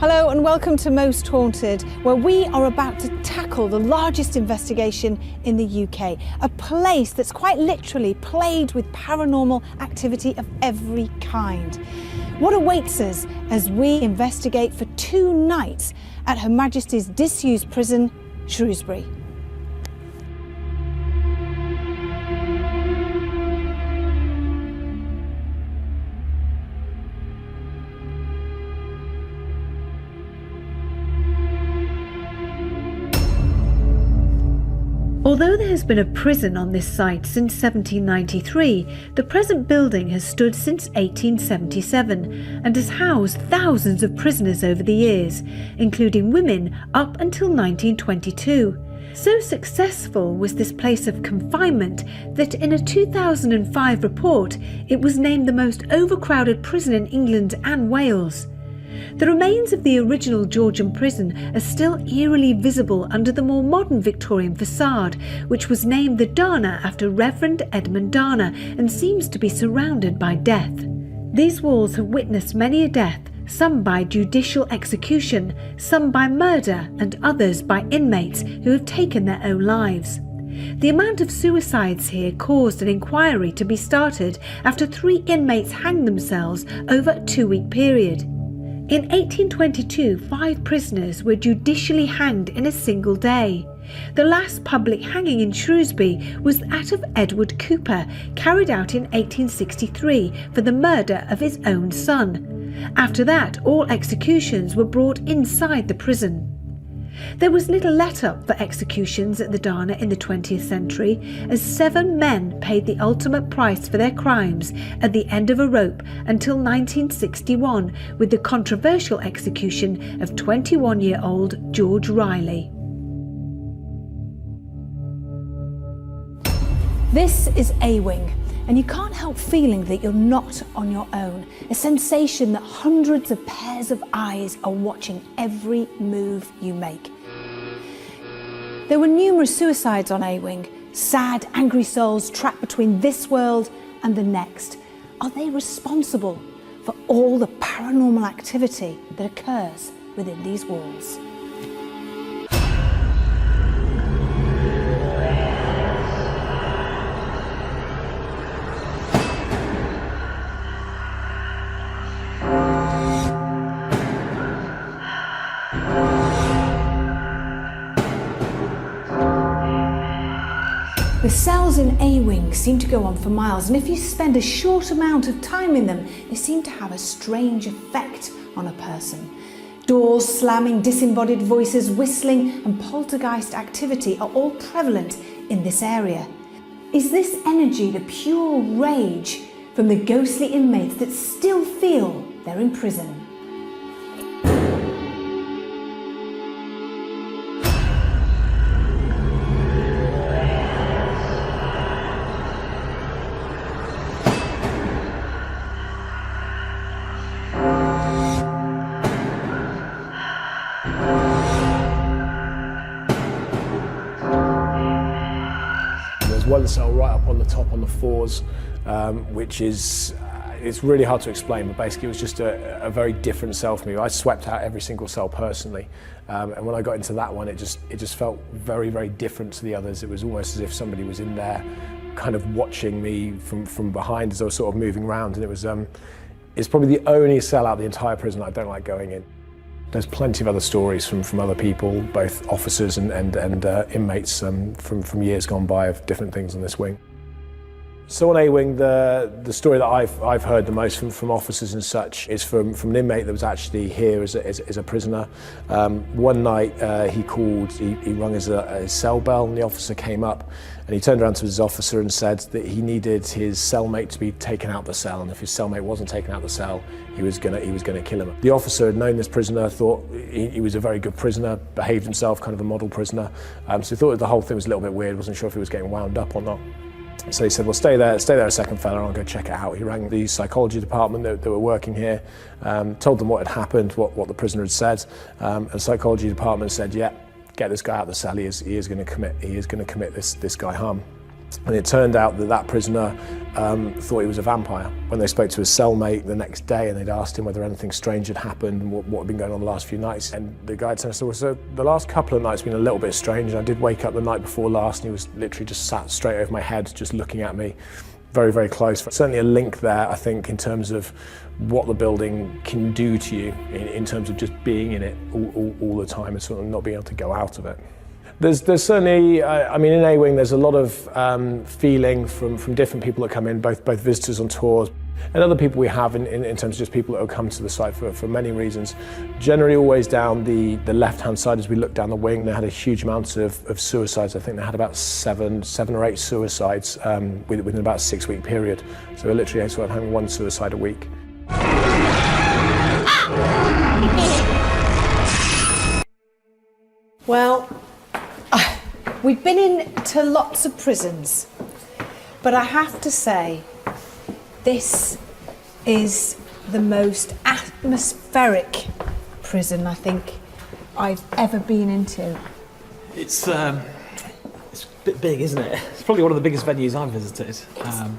Hello and welcome to Most Haunted, where we are about to tackle the largest investigation in the UK, a place that's quite literally plagued with paranormal activity of every kind. What awaits us as we investigate for 2 nights at Her Majesty's disused prison, Shrewsbury. Although there has been a prison on this site since 1793, the present building has stood since 1877 and has housed thousands of prisoners over the years, including women up until 1922. So successful was this place of confinement that in a 2005 report it was named the most overcrowded prison in England and Wales. The remains of the original Georgian prison are still eerily visible under the more modern Victorian facade, which was named the Dana after Reverend Edmund Dana and seems to be surrounded by death. These walls have witnessed many a death, some by judicial execution, some by murder, and others by inmates who have taken their own lives. The amount of suicides here caused an inquiry to be started after 3 inmates hanged themselves over a 2-week period. In 1822, 5 prisoners were judicially hanged in a single day. The last public hanging in Shrewsbury was that of Edward Cooper, carried out in 1863 for the murder of his own son. After that, all executions were brought inside the prison. There was little let-up for executions at the Dana in the 20th century, as 7 men paid the ultimate price for their crimes at the end of a rope until 1961, with the controversial execution of 21-year-old George Riley. This is A-Wing, and you can't help feeling that you're not on your own, a sensation that hundreds of pairs of eyes are watching every move you make. There were numerous suicides on A-Wing, sad, angry souls trapped between this world and the next. Are they responsible for all the paranormal activity that occurs within these walls? The cells in A-Wing seem to go on for miles, and if you spend a short amount of time in them, they seem to have a strange effect on a person. Doors slamming, disembodied voices, whistling, and poltergeist activity are all prevalent in this area. Is this energy the pure rage from the ghostly inmates that still feel they're in prison? One cell right up on the top on the floors, which is it's really hard to explain, but basically it was just a very different cell for me. I swept out every single cell personally, and when I got into that one, it just felt very, very different to the others. It was almost as if somebody was in there kind of watching me from behind as I was sort of moving around, and it's probably the only cell out the entire prison I don't like going in. There's plenty of other stories from other people, both officers and inmates from years gone by of different things on this wing. So on A-Wing, the story that I've heard the most from officers and such is from an inmate that was actually here as a prisoner. One night he rung his cell bell, and the officer came up, and he turned around to his officer and said that he needed his cellmate to be taken out the cell, and if his cellmate wasn't taken out the cell, he was gonna kill him. The officer had known this prisoner, thought he was a very good prisoner, behaved himself, kind of a model prisoner, so he thought the whole thing was a little bit weird, wasn't sure if he was getting wound up or not. So he said, well, stay there a second, fella, and I'll go check it out. He rang the psychology department that were working here, told them what had happened, what the prisoner had said, and the psychology department said, yeah, get this guy out of the cell, he is going to commit this guy harm. And it turned out that that prisoner thought he was a vampire. When they spoke to his cellmate the next day and they'd asked him whether anything strange had happened and what had been going on the last few nights, and the guy said, well, so the last couple of nights have been a little bit strange. I did wake up the night before last and he was literally just sat straight over my head, just looking at me, very, very close. Certainly a link there, I think, in terms of what the building can do to you in terms of just being in it all the time and sort of not being able to go out of it. There's certainly, I mean, in A-Wing there's a lot of feeling from different people that come in, both visitors on tours and other people we have in terms of just people that will come to the site for many reasons. Generally always down the left-hand side as we look down the wing. They had a huge amount of suicides. I think they had about seven or eight suicides within about a 6-week period. So we're literally sort of having 1 suicide a week. Well, we've been into lots of prisons, but I have to say, this is the most atmospheric prison I think I've ever been into. It's a bit big, isn't it? It's probably one of the biggest venues I've visited.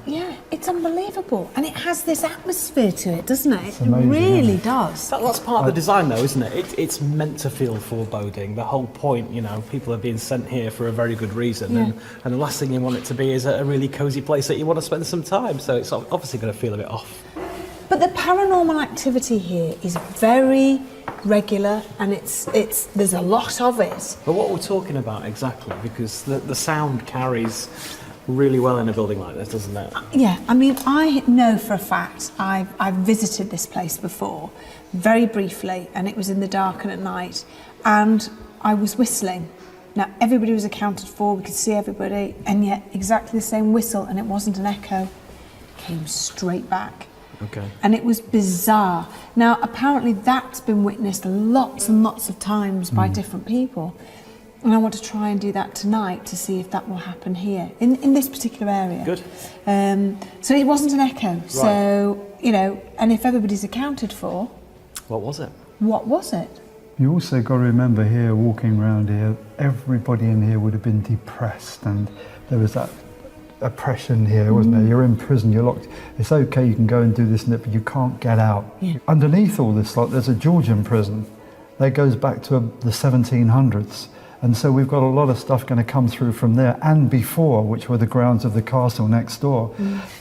Yeah, it's unbelievable. And it has this atmosphere to it, doesn't it? It's amazing, it really isn't it? does. That's part of the design, though, isn't it? It's meant to feel foreboding. The whole point, you know, people are being sent here for a very good reason, Yeah. and the last thing you want it to be is a really cosy place that you want to spend some time. So it's obviously going to feel a bit off. But the paranormal activity here is very regular, and there's a lot of it. But what we're talking about exactly, because the sound carries really well in a building like this, doesn't it? Yeah, I mean, I know for a fact I've visited this place before, very briefly, and it was in the dark and at night, and I was whistling. Now, everybody was accounted for, we could see everybody, and yet exactly the same whistle, and it wasn't an echo, came straight back. Okay. And it was bizarre. Now, apparently that's been witnessed lots and lots of times by different people. And I want to try and do that tonight to see if that will happen here, in this particular area. Good. So it wasn't an echo. Right. So, you know, and if everybody's accounted for... What was it? What was it? You also got to remember here, walking around here, everybody in here would have been depressed, and there was that oppression here, wasn't there? You're in prison, you're locked. It's okay, you can go and do this and that, but you can't get out. Yeah. Underneath all this, like, there's a Georgian prison that goes back to the 1700s. And so we've got a lot of stuff going to come through from there and before, which were the grounds of the castle next door.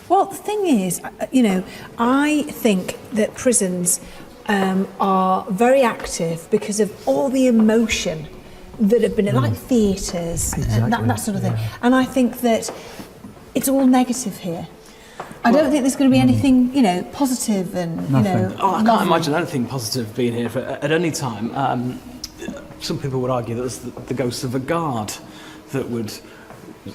Well, the thing is, you know, I think that prisons are very active because of all the emotion that have been, like theatres, Exactly. that sort of thing. And I think that it's all negative here. I don't think there's going to be anything, you know, positive and, you know... Oh, I can't imagine anything positive being here at any time. Some people would argue that it's the ghost of a guard that would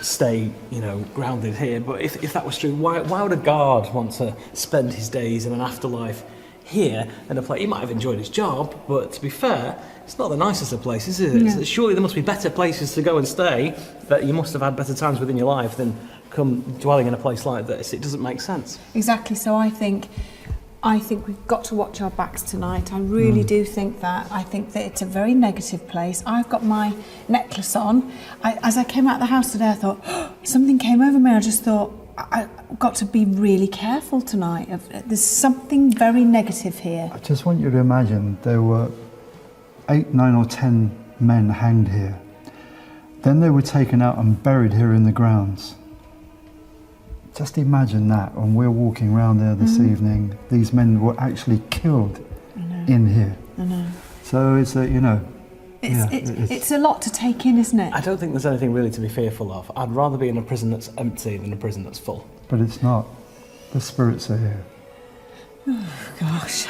stay, you know, grounded here. But if that was true, why would a guard want to spend his days in an afterlife here in a place? He might have enjoyed his job, but to be fair, it's not the nicest of places, is it? No. Surely there must be better places to go and stay, that you must have had better times within your life than come dwelling in a place like this. It doesn't make sense. Exactly, so I think we've got to watch our backs tonight. I really do think that. I think that it's a very negative place. I've got my necklace on. As I came out of the house today, I thought, something came over me. I just thought, I've got to be really careful tonight. There's something very negative here. I just want you to imagine there were 8, 9 or 10 men hanged here. Then they were taken out and buried here in the grounds. Just imagine that, and we're walking around there this evening, these men were actually killed in here. I know. So it's a, you know... It's a lot to take in, isn't it? I don't think there's anything really to be fearful of. I'd rather be in a prison that's empty than a prison that's full. But it's not. The spirits are here. Oh, gosh.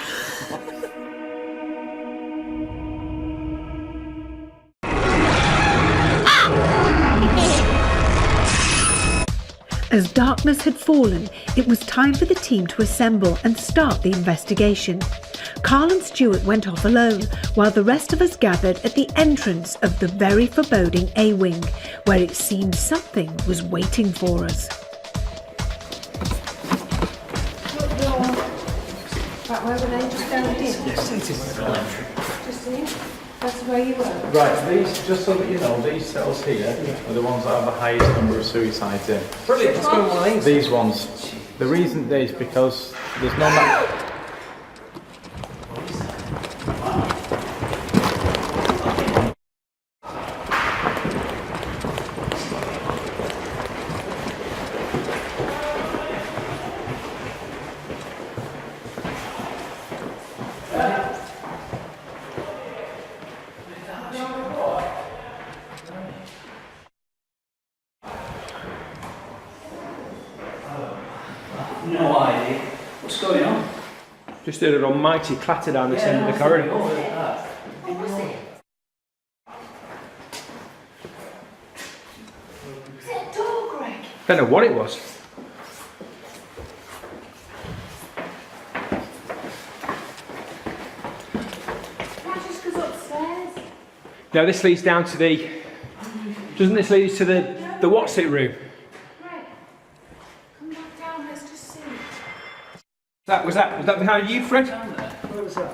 As darkness had fallen, it was time for the team to assemble and start the investigation. Carl and Stuart went off alone, while the rest of us gathered at the entrance of the very foreboding A-Wing, where it seemed something was waiting for us. That way, Renee, just down here. Yes, it is. Just here. That's where you were. Right, these, just so that you know, these cells here are the ones that have the highest number of suicides in. Brilliant, let's go with one of these. These ones. The reason is because there's no... No idea. What's going on? Just heard an almighty clatter down this end of the corridor. What was it? Was it a door, Greg? Don't know what it was. That just goes upstairs. No, this leads down to the... Doesn't this lead to the what's it room? Greg, come back down, let's just see. Was that behind you, Fred? Where was that?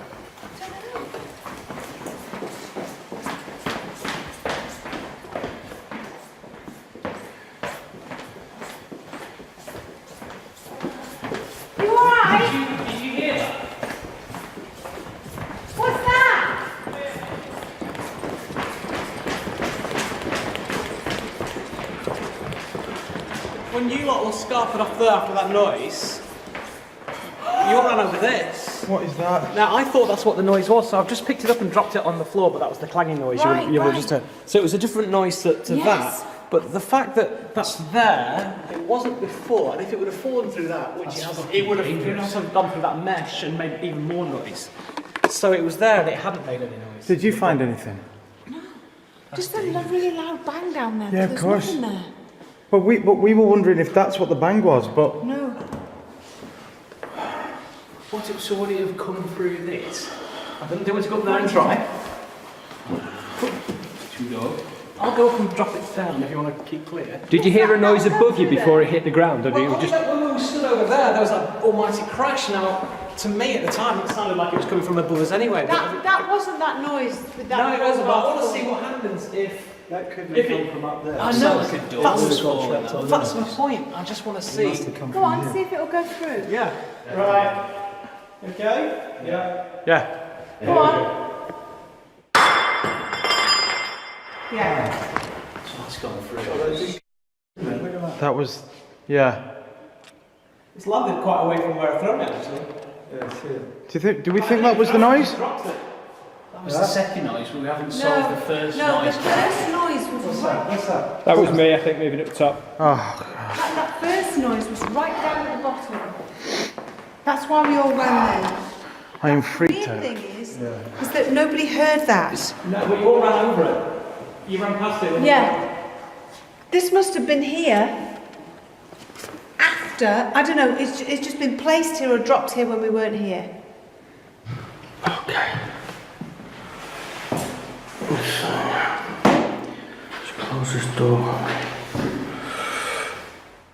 You alright? Did you hear that? What's that? When you lot were scarfing off there after that noise, you ran over this. What is that? Now, I thought that's what the noise was, so I've just picked it up and dropped it on the floor, but that was the clanging noise Right, you were right. just heard. So it was a different noise to Yes. that. But the fact that that's there, it wasn't before, and if it would have fallen through that, which it hasn't, it would have gone through that mesh and made even more noise. So it was there and it hadn't made any noise. Did you find anything? Just a really loud bang down there. Yeah, of There's course. nothing there. But we were wondering if that's what the bang was, but... No. So would it have come through this? I didn't do it to go up there and try. Should we go? I'll go up and drop it down if you want to keep clear. Did you hear a noise above you before it hit the ground? Or did it just... When we stood over there was that almighty crash. Now, to me at the time, it sounded like it was coming from above us anyway. That wasn't that noise with that. No, it wasn't, but I want to see what happens if... That couldn't If have it- come from up there. I know, like a door that's, was falling out. that's my point. I just want to see. Go on, see if it'll go through. Yeah. Right. Okay? Yeah. Yeah. Go on. Yeah. So it's gone through. That was... Yeah. It's landed quite away from where I thrown it, actually. Do we think that was the noise? Dropped it. That was the second noise, but we haven't solved the first No, the noise. first noise was right. What's that? That was me, I think, moving up the top. Oh, That first noise was right down at the bottom. That's why we all ran there. I am The freaked weird out. thing is that nobody heard that. No, but you all ran over it. You ran past it when you Yeah. This must have been here after, I don't know, it's just been placed here or dropped here when we weren't here. Okay. Let's close this door.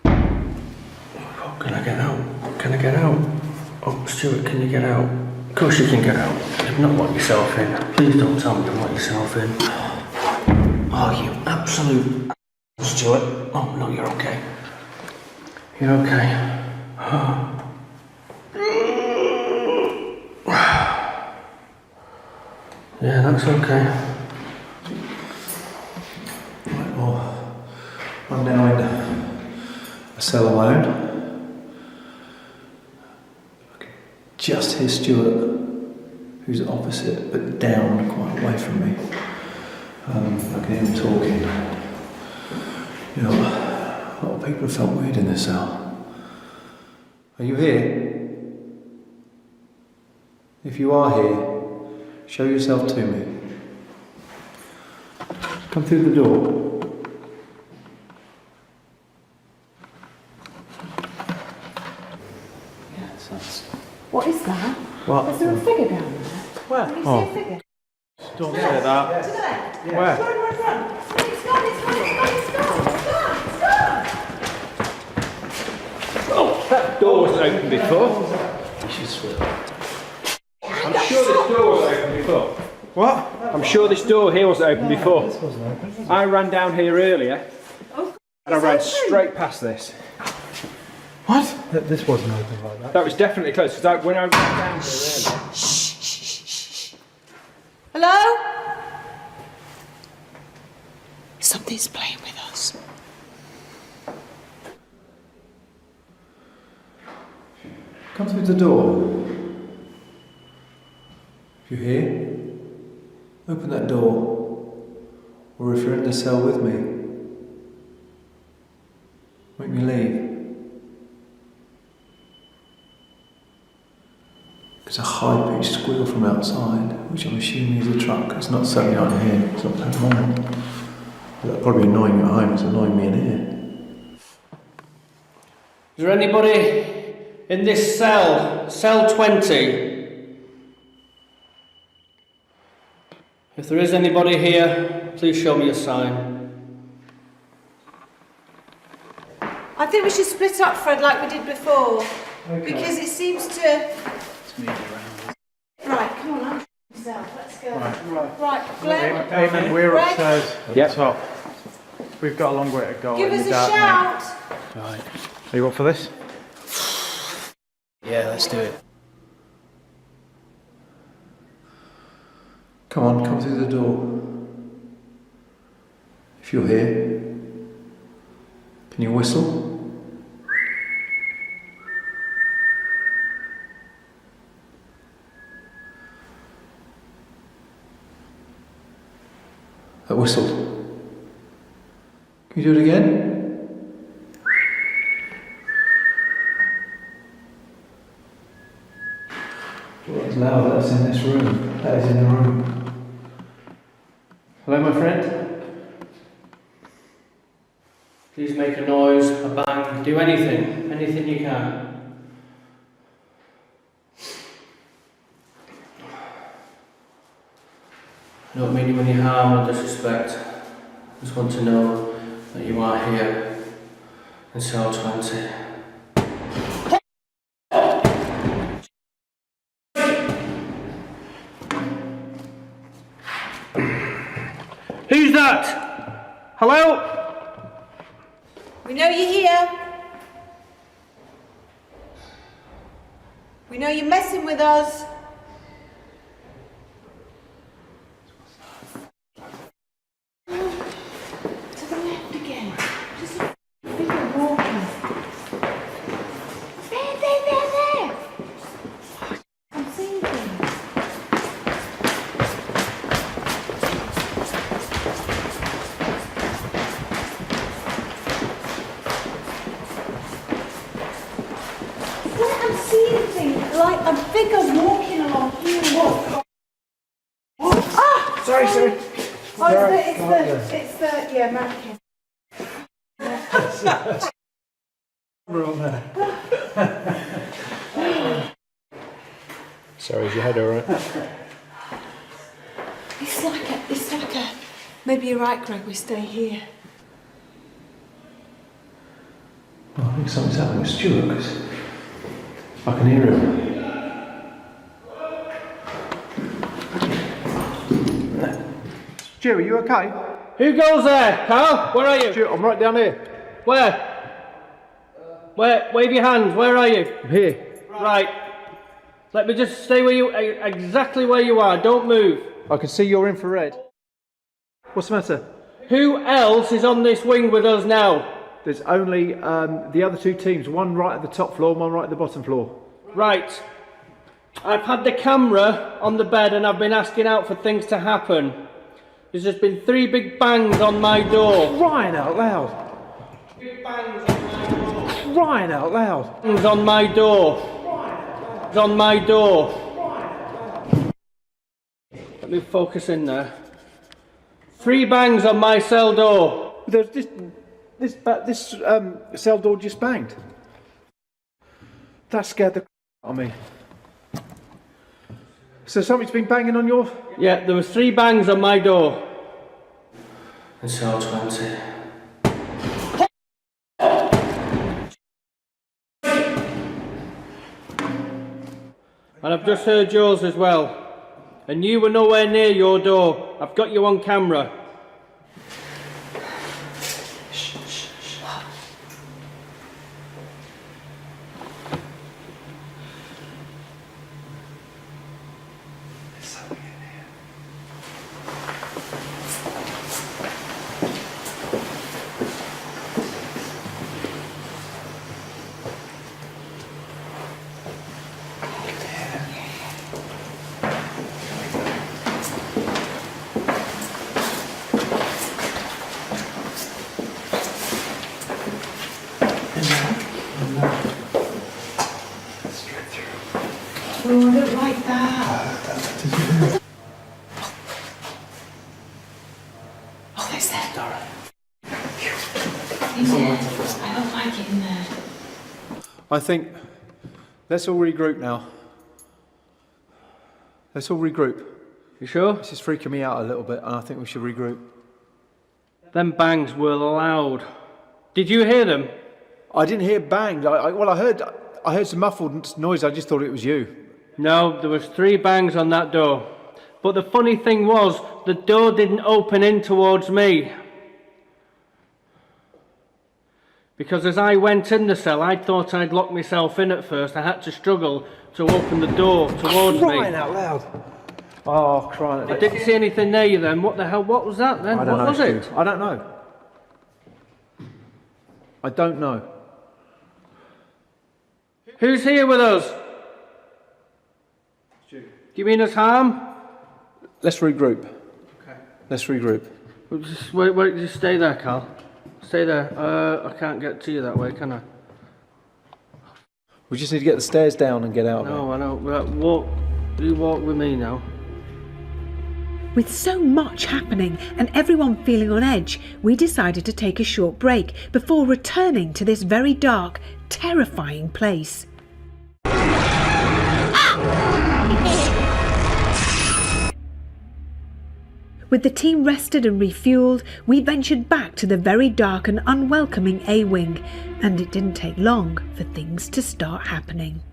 Oh, can I get out? Can I get out? Oh, Stuart, can you get out? Of course you can get out. You've not let yourself in. Please don't tell me you've let yourself in. Oh, you absolute... Stuart. Oh, no, you're okay. You're okay. Yeah, that's okay. Right, well, I'm now in a cell of my own. I can just hear Stuart, who's opposite but down quite away from me. I can hear him talking. You know, a lot of people have felt weird in this cell. Are you here? If you are here, show yourself to me. Come through the door. Yes, that's... What is that? What? Is there a figure down there? Where? Can you Oh. see a figure? Don't say that. To the left. Where? Run. It's gone, it's gone, it's gone, it's gone, it's gone, it's gone. Oh, that door wasn't open before. You should swim. I'm sure this door was open before. What? I'm sure this door here wasn't open before. This wasn't open, was it? I ran down here earlier and I ran straight past this. What? This wasn't open like that. That was definitely close because when I ran down here earlier. Hello? Something's playing with us. Come through the door. If you're here, open that door. Or if you're in the cell with me, make me leave. There's a high-pitched squeal from outside, which I'm assuming is a truck. It's not certainly not in here. It's not that normal. That'll probably annoying you at home. It's annoying me in here. Is there anybody in this cell? Cell 20? If there is anybody here, please show me a sign. I think we should split up, Fred, like we did before. Okay. Because it seems to... Right, come on, I'm yourself. Let's go. Right, Glenn. Eamon, we're upstairs at Yep. the top. We've got a long way to go. Give in us the a dark, shout. mate. Right. Are you up for this? Yeah, let's do it. Come on, come through the door. If you're here, can you whistle? That whistled. Can you do it again? Well, that's loud. That's in this room. That is in the room. Hello, my friend. Please make a noise, a bang, do anything you can. I don't mean you any harm or disrespect. I just want to know that you are here in cell 20. Who's that? Hello? We know you're here. We know you're messing with us. To the left again. Just a figure walking. There. I'm seeing things. I'm seeing things like a figure walking along here. What? Ah! Sorry. Oh, it's the mannequin. We're on there. Sorry, is your head alright? It's like a. Maybe you're right, Greg. We stay here. Oh, I think something's happening with Stuart because I can hear him. Stu, are you okay? Who goes there? Carl, where are you? Stu, I'm right down here. Where? Wave your hand. Where are you? I'm here. Right. Let me just stay exactly where you are. Don't move. I can see your infrared. What's the matter? Who else is on this wing with us now? There's only the other two teams, one right at the top floor, one right at the bottom floor. Right. I've had the camera on the bed and I've been asking out for things to happen. There's just been 3 big bangs on my door. Crying out loud. Big bangs on my door. Crying out loud. Bangs on my door. Bangs on my door. Let me focus in there. 3 bangs on my cell door. There's this cell door just banged. That scared the out of me. So something's been banging on your... Yeah, there was 3 bangs on my door. In cell 20. And I've just heard yours as well. And you were nowhere near your door. I've got you on camera. Oh, I don't like that. Oh, there's that. In there. I don't like it in there. I think let's all regroup now. Let's all regroup. You sure? This is freaking me out a little bit, and I think we should regroup. Them bangs were loud. Did you hear them? I didn't hear bangs. I heard some muffled noise. I just thought it was you. No, there was 3 bangs on that door. But the funny thing was, the door didn't open in towards me. Because as I went in the cell, I thought I'd locked myself in at first. I had to struggle to open the door towards me. Crying out loud. Oh, crying out loud. I didn't see anything near you then. What the hell? What was that then? I don't What know, was it? Stu. I don't know. I don't know. Who's here with us? Do you mean us harm? Let's regroup. Okay. Let's regroup. Well, just wait, just stay there, Carl. Stay there. I can't get to you that way, can I? We just need to get the stairs down and get out of No, I know. Well, you walk with me now. With so much happening and everyone feeling on edge, we decided to take a short break before returning to this very dark, terrifying place. With the team rested and refueled, we ventured back to the very dark and unwelcoming A-Wing, and it didn't take long for things to start happening.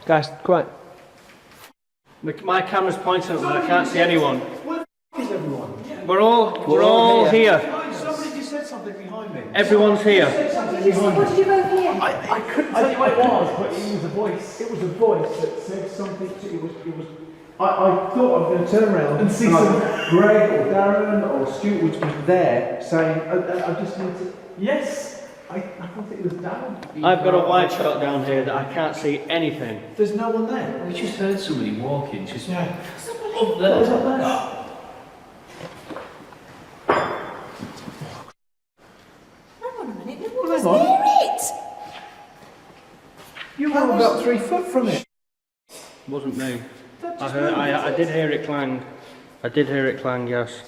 Guys, quiet. My camera's pointing at me. I can't see anyone. Where is everyone? We're all here. Somebody just said something behind me. Everyone's here. What did you both hear? I couldn't tell you what it was, but it was a voice. It was a voice that said something. It was. I thought I was going to turn around and see some Greg or Darren or Stuart was there saying, I just need to. Yes, I thought it was Darren. I've got a wide shot down here that I can't see anything. There's no one there. We just heard somebody walking, just Yeah. up there. What's up there? Hang on a minute, no one was near it. You were about 3 foot from it. Wasn't me. I did hear it clang. I did hear it clang, yes.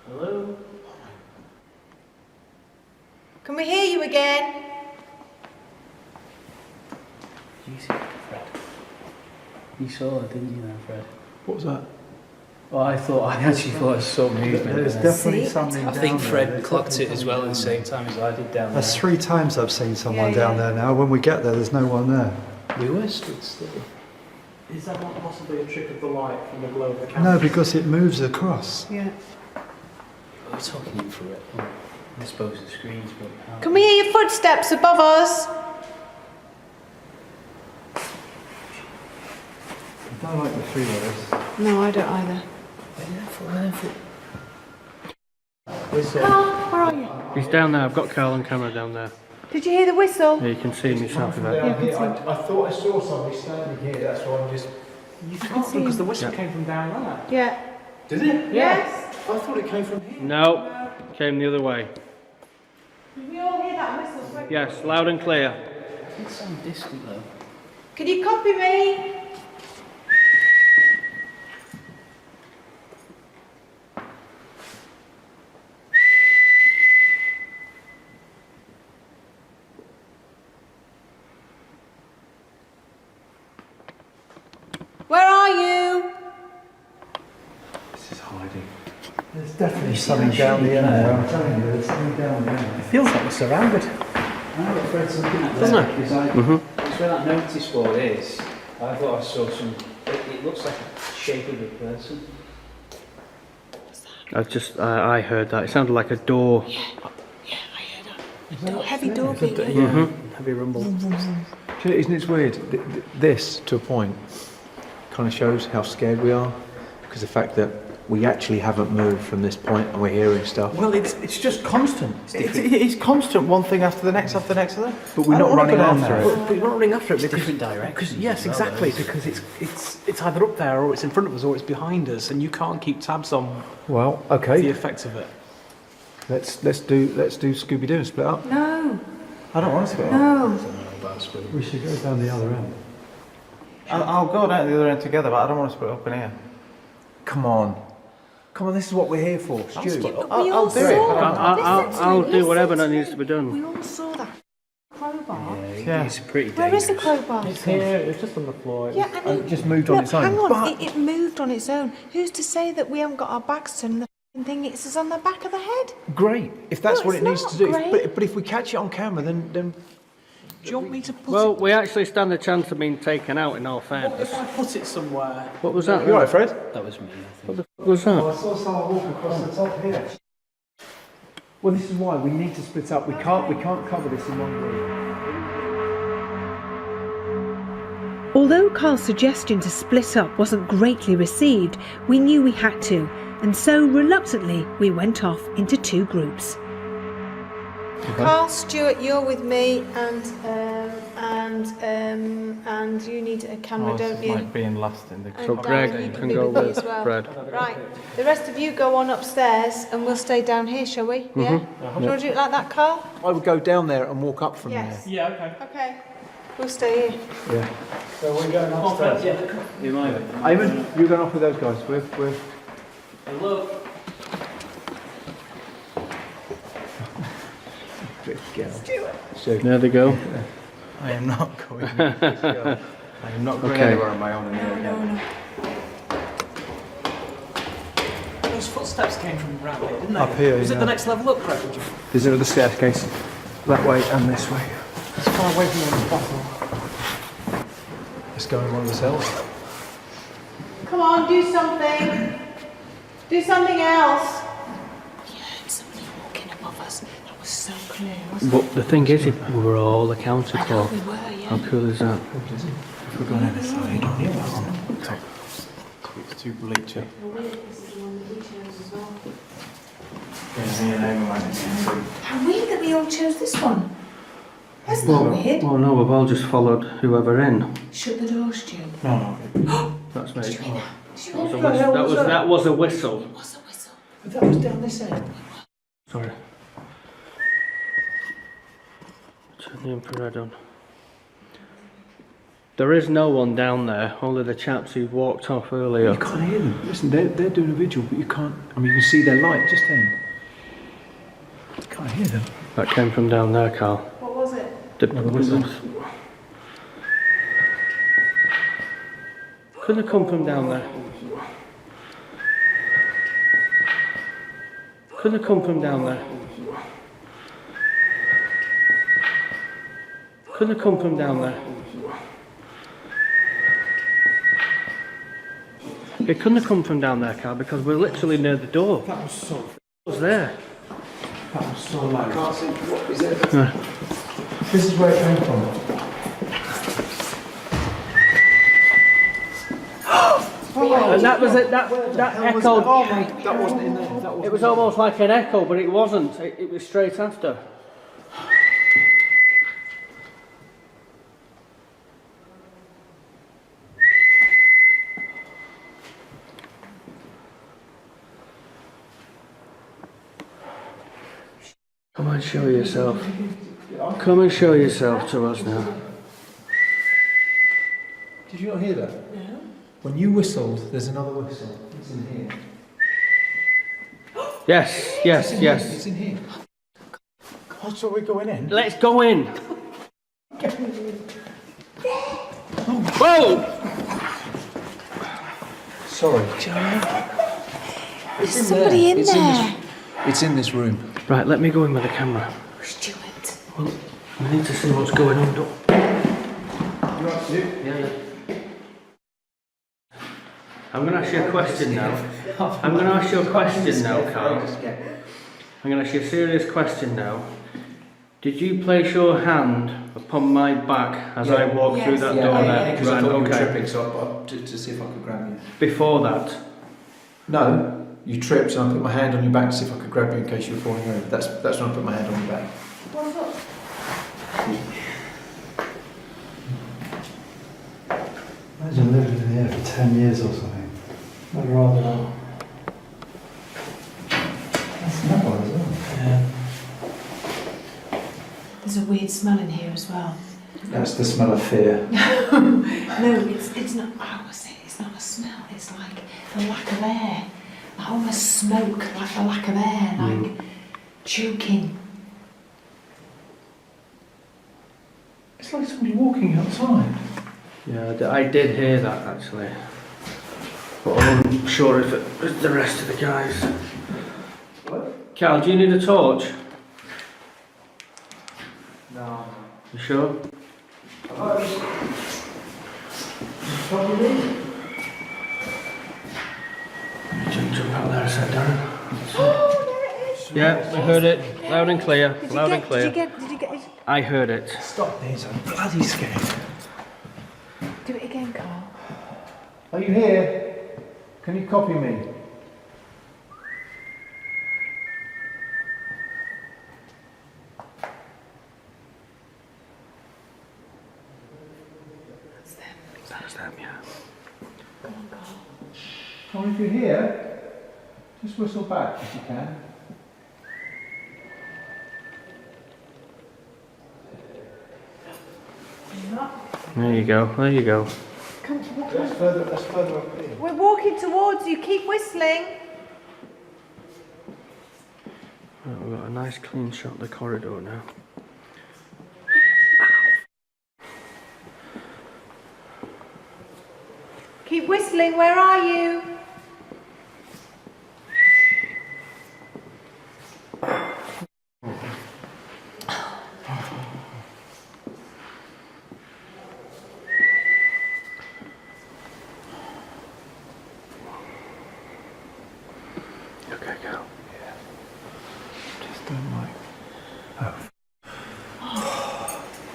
Hello? Can we hear you again? Jesus, Fred. You saw it, didn't you, then, Fred? What was that? Well, I actually thought I saw movement. There's definitely something I down think there. Fred There's clocked it definitely as well at the something same time as I did down That's there. 3 times I've seen someone Yeah, down yeah. there now. When we get there, there's no one there. We were stood still. Is that not possibly a trick of the light from the glow of the camera? No, because it moves across. Yeah. We're talking in for it. I suppose the screens, but... Can we hear your footsteps above us? I don't like the freeways. No, I don't either. Where's Carl, where are you? He's down there. I've got Carl on camera down there. Did you hear the whistle? Yeah, you can see me south of it. Yeah, I can see. I thought I saw somebody standing here. That's why I'm just. You can't see because the whistle came from down there. Yeah. Did it? Yes. I thought it came from here. No, came the other way. Did we all hear that whistle? Yes, loud and clear. It sounds distant though. Can you copy me? definitely something down the end there. I'm telling you, there's something down the end. It feels like we're surrounded. Doesn't it? It's where that notice board is. I thought I saw some. It looks like a shape of a person. I heard that. It sounded like a door. Yeah, I heard that. Heavy door beat. Heavy rumble. Isn't it weird? This, to a point, kind of shows how scared we are, because the fact that we actually haven't moved from this point and we're hearing stuff. Well, it's just constant. It's constant, one thing after the next, after the next, after the next. But we're not running after it. But we're not running after it because different direction. Because yes, exactly. Because it's either up there or it's in front of us or it's behind us, and you can't keep tabs on Well, the okay. effects of it. Let's do Scooby Doo and split up. No, I don't want to split up. no. We should go down the other end. I'll go down the other end together, but I don't want to split up in here. Come on. Come on, this is what we're here for, Stu. I'll do it. I'll do whatever that needs to be done. We all saw that crowbar. Yeah. It's pretty Where is the crowbar? It's here. It's just on the floor. Yeah, and It just moved on its own. hang on, it moved on its own. Who's to say that we haven't got our backs turned and the f***ing thing hits us on the back of the head? Great, if that's No, what it it's needs not to do. great. But if we catch it on camera, then Do you want me to put Well, it? we actually stand a chance of being taken out in all fairness. If I put it somewhere. What was that? you all right, Fred? That was me. What the f*** was that? I saw someone walk across the top here. Well, this is why we need to split up. We can't cover this in one room. Although Carl's suggestion to split up wasn't greatly received, we knew we had to, and so reluctantly we went off into two groups. Carl, Stuart, you're with me, and you need a camera, don't you? Like being last in the. So And Greg Darren, you can be go with me with as well. Fred. Right, the rest of you go on upstairs, and we'll stay down here, shall we? Yeah. Do you want to do it like that, Carl? I would go down there and walk up from Yes. Yeah, okay. Okay. We'll stay here. there. Yeah. So we're going upstairs. You might. Eamon, you're going off with those guys. We're Hello. good girl. There they go. I am not going. I am not going Okay. anywhere on my own in here again. Those footsteps came from around here, didn't they? Up here, Was it yeah. the next level up, Greg? Would you? There's another staircase. That way and this way. As far away from them as possible. Let's go in one of the cells. Come on, do something. Do something else. You heard somebody walking above us. That was so clear, wasn't it? But the thing is, we were all accounted I know for. we were, yeah. How cool is that? If we're going inside, on top. It's too bleacher. How weird that we all chose this one. That's not weird. Well, no, we've all just followed whoever in. Shut the door, Stu. No. That's me. Did you hear that? Did you hear That was a whistle. It was a whistle. That was down this end. Sorry. Turn the infrared on. There is no one down there, only the chaps who walked off earlier. You can't hear them. Listen, they're doing a vigil, but you can't. I mean, you can see their light just then. You can't hear them. That came from down there, Carl. What was it? Couldn't have come from down there. Couldn't have come from down there. Couldn't have come from down there. It couldn't have come from down there, Carl, because we're literally near the door. That was so. It was there. That was so loud. I can't see. What is it? Yeah. This is where it came from. And that was it. That echoed. Oh, mate, that wasn't in there. That It was almost like an echo, but it wasn't. It was straight after. Come and show yourself. Come and show yourself to us now. Did you not hear that? No. When you whistled, there's another whistle. It's in here. Yes, yes, yes. It's in here. God, so we're going in? Let's go in. Whoa! Sorry. There's somebody in there. It's in this room. Right, let me go in with the camera. Stuart. Well, we need to see what's going on. You want to do? Yeah. I'm going to ask you a question now. I'm going to ask you a question now, Carl. I'm going to ask you a serious question now. Did you place your hand upon my back as I walked through that door there? Because I thought you were tripping, so to see if I could grab you. Before that? No, you tripped and I put my hand on your back to see if I could grab you in case you were falling over. That's when I put my hand on your back. Imagine living in here for 10 years or something. I'd rather not. That's not one as well. Yeah. There's a weird smell in here as well. That's the smell of fear. No, it's not. I was saying it's not a smell. It's like the lack of air. Like almost smoke, like the lack of air, like choking. It's like somebody walking outside. Yeah, I did hear that actually. But I wasn't sure if it was the rest of the guys. What? Carl, do you need a torch? No. You sure? Jump out there a sec, Darren. Oh, there it is. Yeah, we heard it. Loud and clear. Did Loud you and clear. get it? I heard it. Stop these, I'm bloody scared. Do it again, Carl. Are you here? Can you copy me? That's them, yeah. Come on, Carl. Well, if you're here, just whistle back if you can. There you go. There you go. Come, That's further up here. We're walking towards you. Keep whistling. Right, we've got a nice clean shot of the corridor now. Keep whistling. Where are you? Okay, go. Just don't like.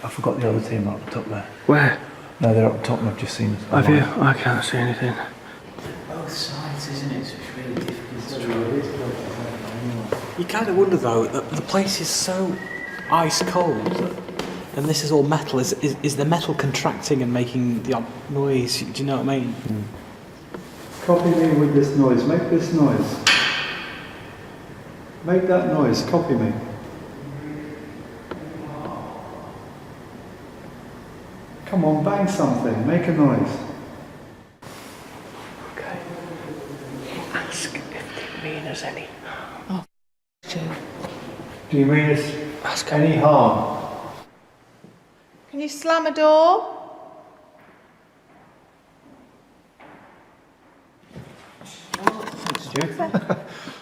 I forgot the other team are up the top there. Where? No, they're up the top and I've just seen us. Have you? I can't see anything. Both sides, isn't it? So it's really difficult to You kind of wonder though that the place is so ice cold, and this is all metal. Is the metal contracting and making the odd noise? Do you know what I mean? Copy me with this noise. Make this noise. Make that noise. Copy me. Come on, bang something. Make a noise. Okay. Ask if they mean us any. Do you mean us any harm? Can you slam a door?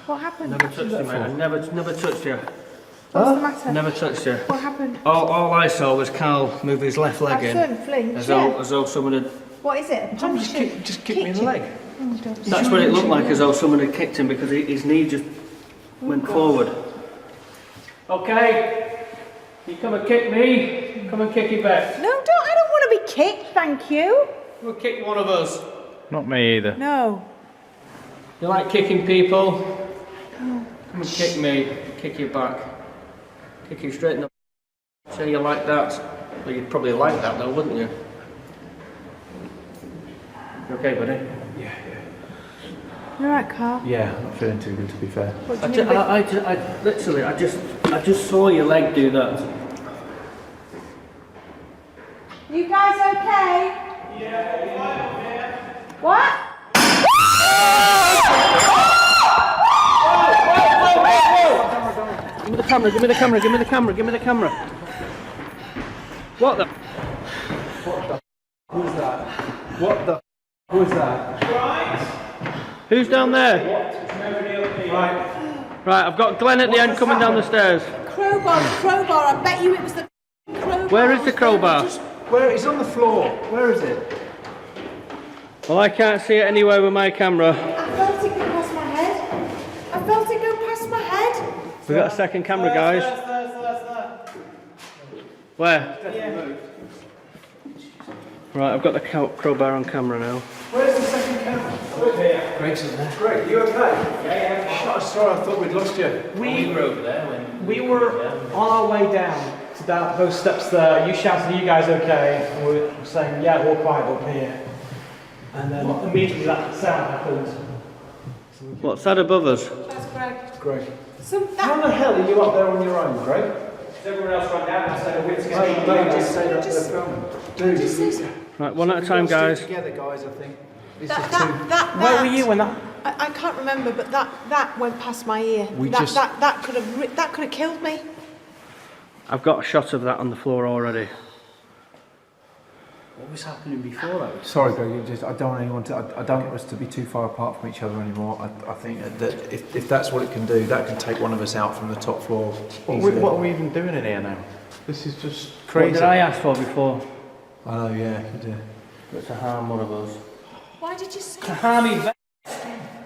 What happened? Never touched you, mate. I never touched you. What's the matter? Never touched you. What happened? All I saw was Carl move his left leg in, Absolute flinch, as yeah. though someone had. What is it? Someone just kicked me in the leg. Oh, don't. That's what it looked like, as though someone had kicked him because his knee just went forward. Okay, you come and kick me. Come and kick it back. No, don't. I don't want to be kicked, thank you. We'll kick one of us. Not me either. No. You like kicking people? Come and kick me. Kick you back. Kick you straight in the. Say you like that. Well, you'd probably like that though, wouldn't you? You okay, buddy? Yeah. You alright, Carl? Yeah, I'm not feeling too good to be fair. What do you mean? I just saw your leg do that. You guys okay? Yeah. What? Give me the camera, give me the camera, give me the camera, give me the camera. What the? Who's that? What the? Who's that? Who's down there? Right, I've got Glenn at the end coming down the stairs. Crowbar, I bet you it was the crowbar. Where is the crowbar? Where? It's on the floor. Where is it? Well, I can't see it anywhere with my camera. I felt it go past my head. I felt it go past my head. We've got a second camera, guys. Where? Yeah. Right, I've got the crowbar on camera now. Where's the second camera? Greg's in there. Greg, you okay? Yeah. Sorry, I thought we'd lost you. We were over there when We were on our way down to those steps there. You shouted, "Are you guys okay?" And we were saying, "Yeah, we're all quiet up here." And then immediately that sound happened. What's that above us? That's Greg. Greg. So How that, the hell are you up there on your own, Greg? everyone else ran down and said, Right, one at a time, guys. Together, guys, I think. Where were you when that? I can't remember, but that went past my ear. That could have killed me. I've got a shot of that on the floor already. What was happening before that? Sorry, Greg. I don't want anyone to. I don't want us to be too far apart from each other anymore. I think that if that's what it can do, that can take one of us out from the top floor. What are we even doing in here now? This is just crazy. What did I ask for before? I know, yeah, you do. But to harm one of us. Why did you say To harm Yvette.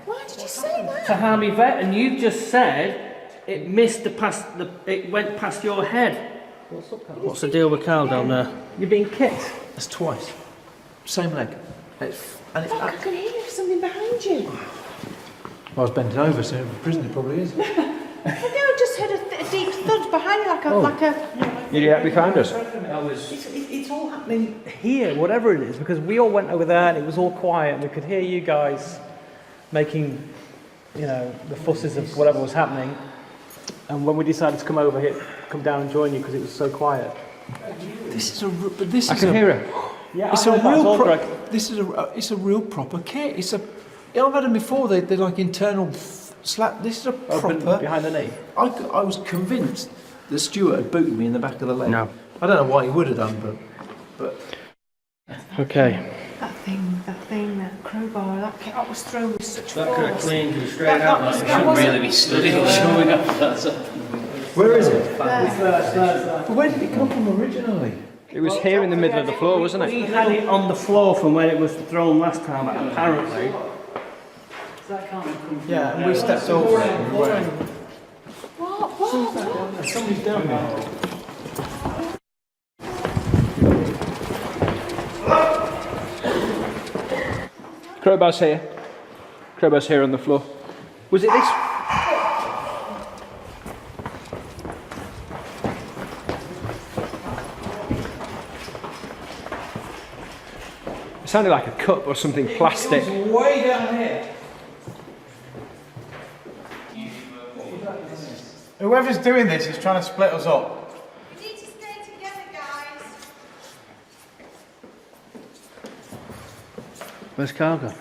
Why did you say that? To harm Yvette, and you just said it missed it went past your head. What's the deal with Carl down there? You're being kicked. That's twice. Same leg. I can hear something behind you. I was bending over, so in prison it probably is. I just heard a deep thud behind you, like a. You happy behind us? It's all happening here, whatever it is, because we all went over there and it was all quiet and we could hear you guys making, the fusses of whatever was happening. And when we decided to come over here, come down and join you because it was so quiet. I can hear it. Yeah, It's a real proper kit. I've had them before. They're like internal slap. This is a proper behind the knee. I was convinced the steward had booted me in the back of the leg. No. I don't know what he would have done, but. Okay. That crowbar, that was thrown with such force. That could have cleaned you straight out. That Shouldn't really be studying showing up. That's a... Where is it? But where did it come from originally? It was here in the middle of the floor, wasn't it? We had it on the floor from when it was thrown last time, apparently. Yeah, and we stepped over it. And we went. What? Somebody's down there. Crowbar's here. Crowbar's here on the floor. Was it this? It sounded like a cup or something plastic. It was way down here. Whoever's doing this is trying to split us up. We need to stay together, guys. Where's Carl gone?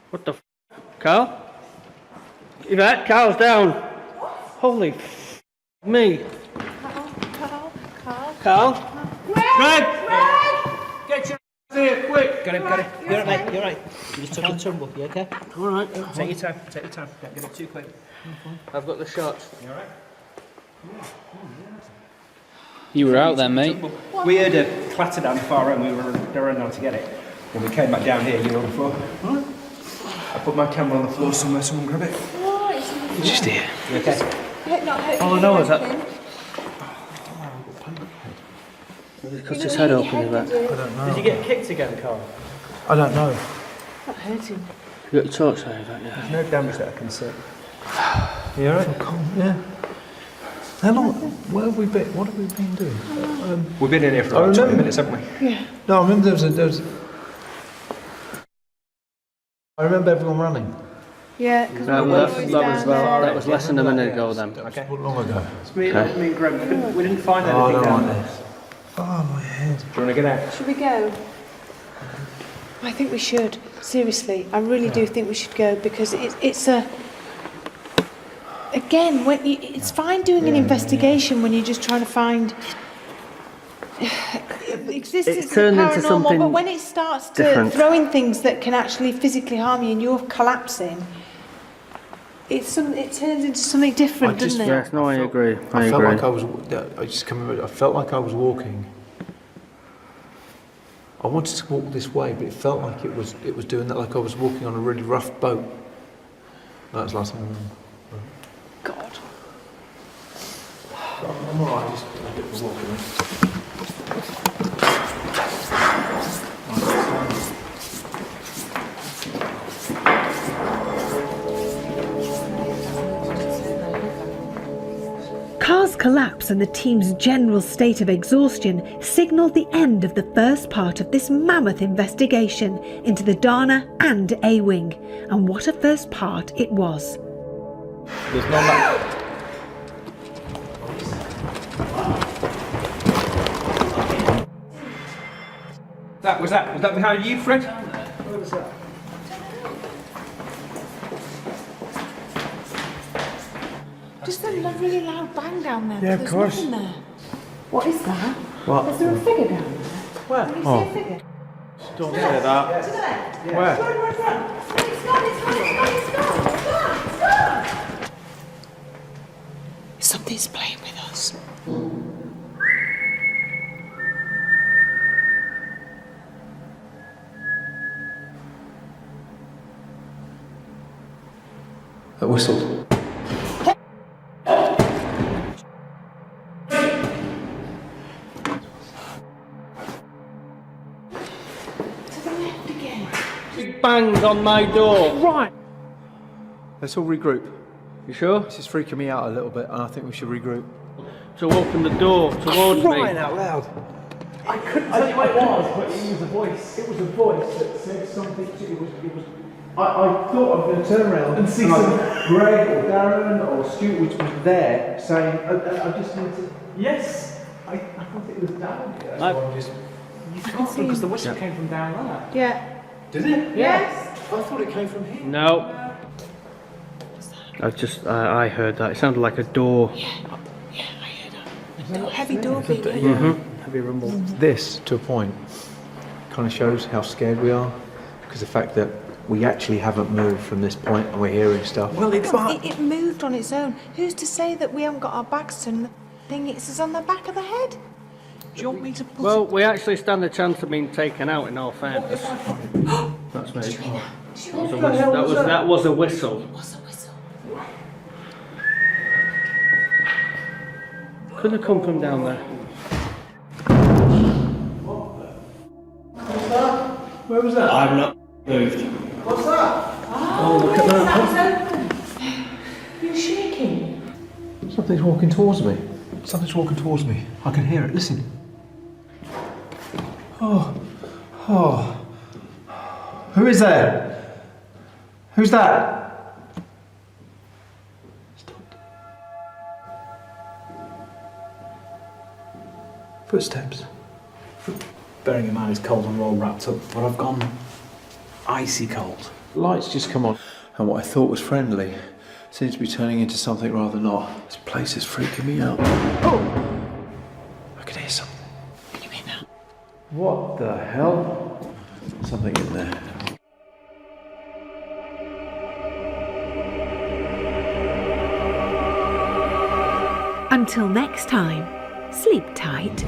What the f***? Carl? Yvette, Carl's down. Holy f*** me. Carl? Greg! Get your ass here, quick! Got it. You're right, mate. You're right. You just took a tumble. You okay? Alright. Take your time. Don't get it too quick. I've got the shot. You alright? You were out then, mate. We heard a clatter down the far end. We were running down to get it. When we came back down here, you were on the floor. I put my camera on the floor somewhere. Someone grab it. It's just here. You okay? not hurting All I you know or is that- anything. He cuts his head open, Yvette. Did you get kicked again, Carl? I don't know. Not hurting. You got your torch there, Yvette, yeah. There's no damage that I can see. You alright? Yeah. How long? Where have we been? What have we been doing? We've been in here for about 20 minutes, haven't we? Yeah. No, I remember there was. I remember everyone running. Yeah, because That we was, were that was less than a minute ago then. Okay. Not long ago. Me and Greg, we didn't find Oh, I anything don't down like there. this. Oh, my head. Do you want to get out? Should we go? I think we should. Seriously, I really do think we should go because it's a. Again, it's fine doing an investigation when you're just trying to find existence It's turned of into paranormal, something but when it starts to different. throwing things that can actually physically harm you and you're collapsing, it turns into something different, doesn't it? Yes, no, I agree. I felt like I felt like I was walking. I wanted to walk this way, but it felt like it was doing that, like I was walking on a really rough boat. That was the last time I remember. God. I'm alright, just a bit of a walking. Carr's collapse and the team's general state of exhaustion signalled the end of the first part of this mammoth investigation into the Dana and A Wing, and what a first part it was. There's none that. Was that behind you, Fred? Where was that? Just a really loud bang down there. Yeah, of There's course. nothing there. What is that? What? Is there a figure down there? Where? Can you see a figure? Don't say that. To the left. Where? It's gone. Something's playing with us. That whistled. Big bangs on my door. Right. Let's all regroup. You sure? This is freaking me out a little bit, and I think we should regroup. To open the door towards me. Crying out loud. I couldn't tell you what it was, but it was a voice. It was a voice that said something. It was. I thought I was going to turn around and see some Greg or Darren or Stuart, which was there, saying, I just need to. Yes, I thought it was down here. You can't see because the whistle came from down there. Yeah. Did it? Yes. I thought it came from here. No. I heard that. It sounded like a door. Yeah, I heard that. Heavy door being Heavy rumble. This, to a point, kind of shows how scared we are, because the fact that we actually haven't moved from this point and we're hearing stuff. Well, it moved on its own. Who's to say that we haven't got our backs turned and the thing is on the back of the head? Do you want me to put Well, we actually stand a chance of being taken out in all fairness. That's me. That was a whistle. What's a whistle? Could have come from down there. Where was that? I've not moved. What's that? Oh, look at that. You're shaking. Something's walking towards me. Something's walking towards me. I can hear it. Listen. Oh. Who is there? Who's that? Stopped. Footsteps. Bearing in mind it's cold and we're all wrapped up, but I've gone icy cold. Lights just come on. And what I thought was friendly seems to be turning into something rather not. This place is freaking me out. Oh! I can hear something. Can you hear that? What the hell? Something in there. Until next time, sleep tight.